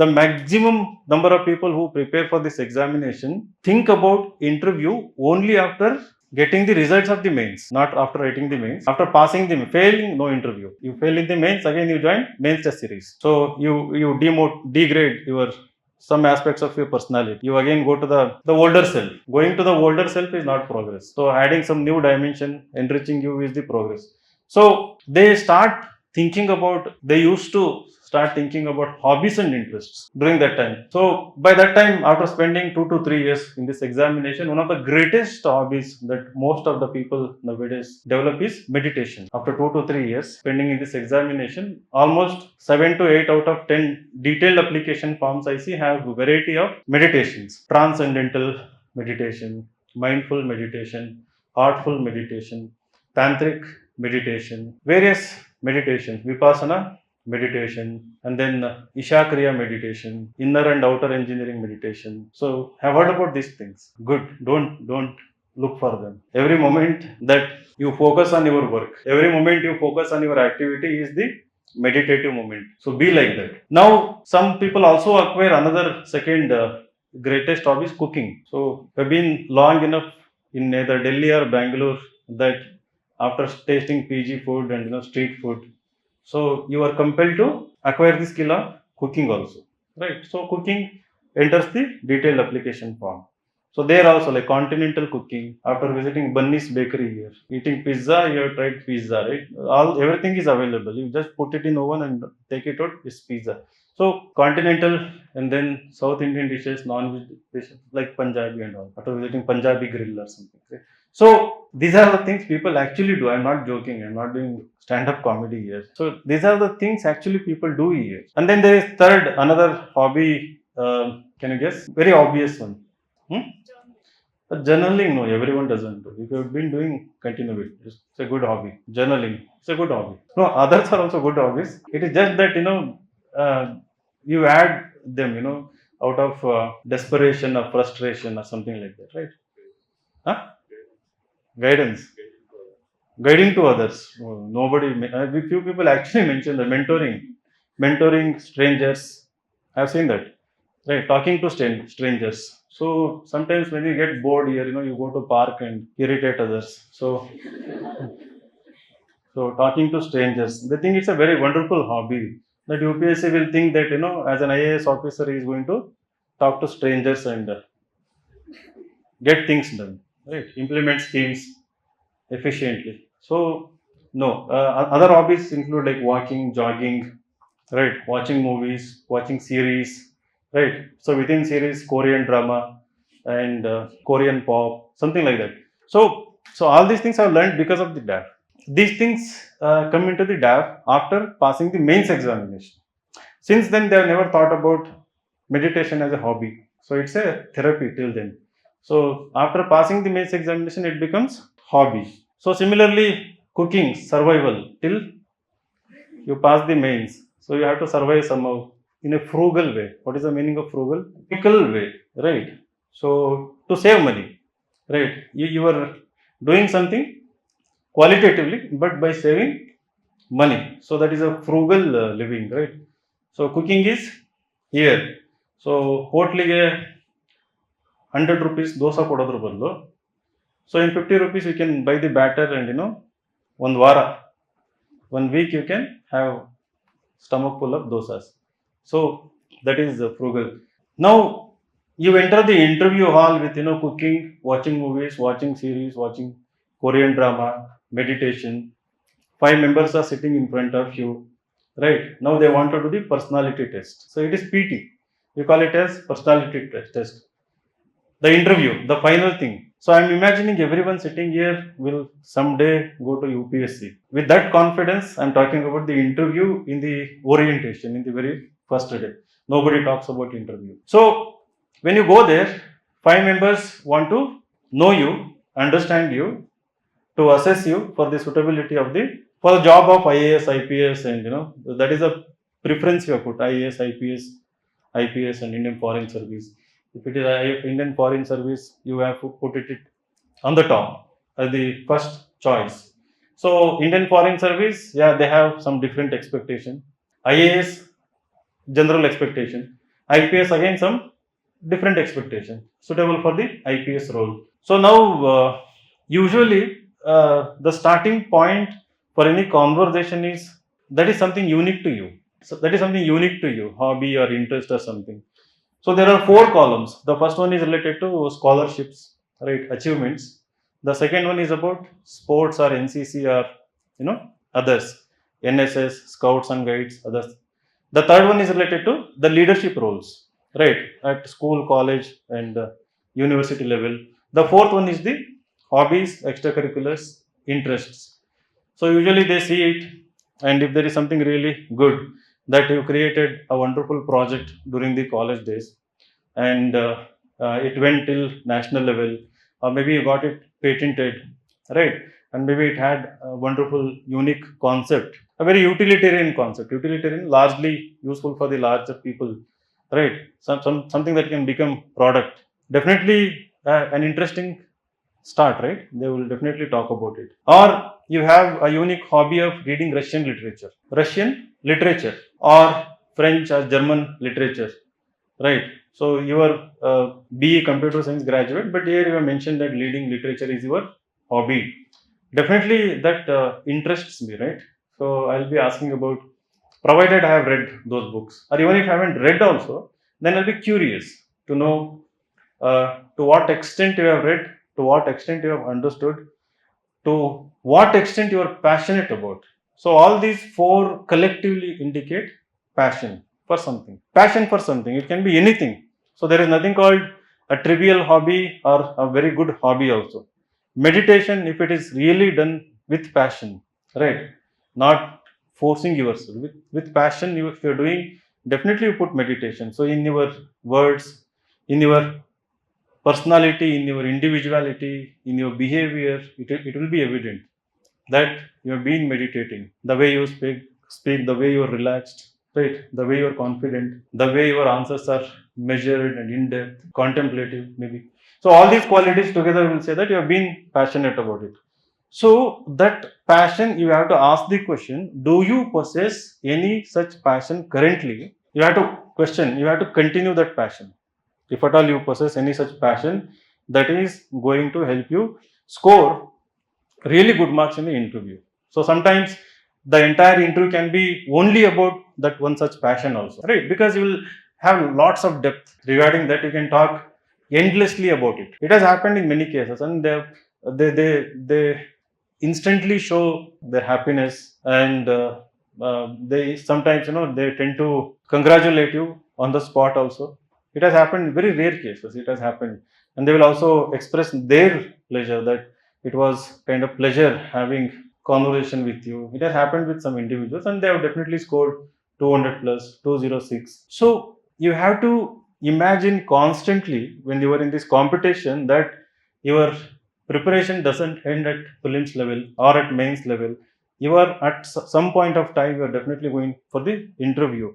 the maximum number of people who prepare for this examination think about interview only after getting the results of the mains, not after writing the mains. After passing the failing, no interview. You fail in the mains, again you join mains test series. So you degrade your some aspects of your personality. You again go to the older self. Going to the older self is not progress. So adding some new dimension, enriching you is the progress. So they start thinking about, they used to start thinking about hobbies and interests during that time. So by that time, after spending 2 to 3 years in this examination, one of the greatest hobbies that most of the people nowadays develop is meditation. After 2 to 3 years spending in this examination, almost 7 to 8 out of 10 detailed application forms I see have a variety of meditations: transcendental meditation, mindful meditation, artful meditation, tantric meditation, various meditation, vipassana meditation, and then Isha Kriya meditation, inner and outer engineering meditation. So have heard about these things. Good. Don't look for them. Every moment that you focus on your work, every moment you focus on your activity is the meditative moment. So be like that. Now some people also acquire another second greatest hobby is cooking. So I've been long enough in either Delhi or Bangalore that after tasting PG food and street food, so you are compelled to acquire the skill of cooking also, right? So cooking enters the detailed application form. So there also, like continental cooking, after visiting Bunny's bakery here, eating pizza, you have tried pizza, right? Everything is available. You just put it in oven and take it out, it's pizza. So continental, and then South Indian dishes, non-veg dishes like Punjabi and all. After visiting Punjabi grill or something, right? So these are the things people actually do. I'm not joking. I'm not doing stand-up comedy here. So these are the things actually people do here. And then there is third, another hobby. Can you guess? Very obvious one. Hmm? Journaling, no, everyone doesn't do. If you've been doing, continue it. It's a good hobby. Journaling, it's a good hobby. No, others are also good hobbies. It is just that you add them, out of desperation or frustration or something like that, right? Huh? Guidance, guiding to others. Oh, nobody, few people actually mention the mentoring strangers. I've seen that, right? Talking to strangers. So sometimes when you get bored here, you go to park and irritate others. So talking to strangers, they think it's a very wonderful hobby. That UPSC will think that as an IAS officer, he is going to talk to strangers and get things done, right? Implement schemes efficiently. So no, other hobbies include like walking, jogging, right? Watching movies, watching series, right? So within series, Korean drama and Korean pop, something like that. So all these things I've learned because of the DAF. These things come into the DAF after passing the mains examination. Since then they have never thought about meditation as a hobby. So it's a therapy till then. So after passing the mains examination, it becomes hobby. So similarly, cooking, survival till you pass the mains. So you have to survive somehow in a frugal way. What is the meaning of frugal? Ethical way, right? So to save money, right? You are doing something qualitatively, but by saving money. So that is a frugal living, right? So cooking is here. So ಹೋಟ್ಲಿಗೆ 100 rupees dosa ಕೊಡೋದ್ರ ಬದಲು, so in 50 rupees you can buy the batter and one vara, 1 week you can have stomach full of dosas. So that is frugal. Now you enter the interview hall with cooking, watching movies, watching series, watching Korean drama, meditation. 5 members are sitting in front of you, right? Now they want to do the personality test. So it is PT. You call it as personality test. The interview, the final thing. So I'm imagining everyone sitting here will someday go to UPSC. With that confidence, I'm talking about the interview in the orientation, in the very first day. Nobody talks about interview. So when you go there, 5 members want to know you, understand you, to assess you for the suitability of for the job of IAS, IPS, and that is a preference you have put: IAS, IPS, and Indian Foreign Service. If it is Indian Foreign Service, you have to put it on the top as the first choice. So Indian Foreign Service, yeah, they have some different expectation. IAS, general expectation. IPS again some different expectation suitable for the IPS role. So now usually the starting point for any conversation is that is something unique to you. So that is something unique to you, hobby or interest or something. So there are four columns. The first one is related to scholarships, right? Achievements. The second one is about sports or NCC or others, NSS, Scouts and Guides, others. The third one is related to the leadership roles, right? At school, college, and university level. The fourth one is the hobbies, extracurriculars, interests. So usually they see it, and if there is something really good that you created a wonderful project during the college days, and it went till national level, or maybe you got it patented, right? And maybe it had a wonderful, unique concept, a very utilitarian concept, utilitarian, largely useful for the larger people, right? Something that can become product. Definitely an interesting start, right? They will definitely talk about it. Or you have a unique hobby of reading Russian literature, or French or German literature, right? So you are BE computer science graduate, but here you have mentioned that reading literature is your hobby. Definitely that interests me, right? So I'll be asking about, provided I have read those books, or even if I haven't read also, then I'll be curious to know to what extent you have read, to what extent you have understood, to what extent you are passionate about. So all these four collectively indicate passion for something. Passion for something. It can be anything. So there is nothing called a trivial hobby or a very good hobby also. Meditation, if it is really done with passion, right? Not forcing yourself. With passion, if you're doing, definitely you put meditation. So in your words, in your personality, in your individuality, in your behavior, it will be evident that you have been meditating. The way you speak, the way you are relaxed, right? The way you are confident, the way your answers are measured and in depth, contemplative, maybe. So all these qualities together will say that you have been passionate about it. So that passion, you have to ask the question: do you possess any such passion currently? You have to question. You have to continue that passion. If at all you possess any such passion, that is going to help you score really good marks in the interview. So sometimes the entire interview can be only about that one such passion also, right? Because you will have lots of depth regarding that. You can talk endlessly about it. It has happened in many cases, and they instantly show their happiness, and they sometimes they tend to congratulate you on the spot also. It has happened in very rare cases. It has happened, and they will also express their pleasure that it was kind of pleasure having conversation with you. It has happened with some individuals, and they have definitely scored 200 plus 206. So you have to imagine constantly when you are in this competition that your preparation doesn't end at prelims level or at mains level. You are at some point of time, you are definitely going for the interview.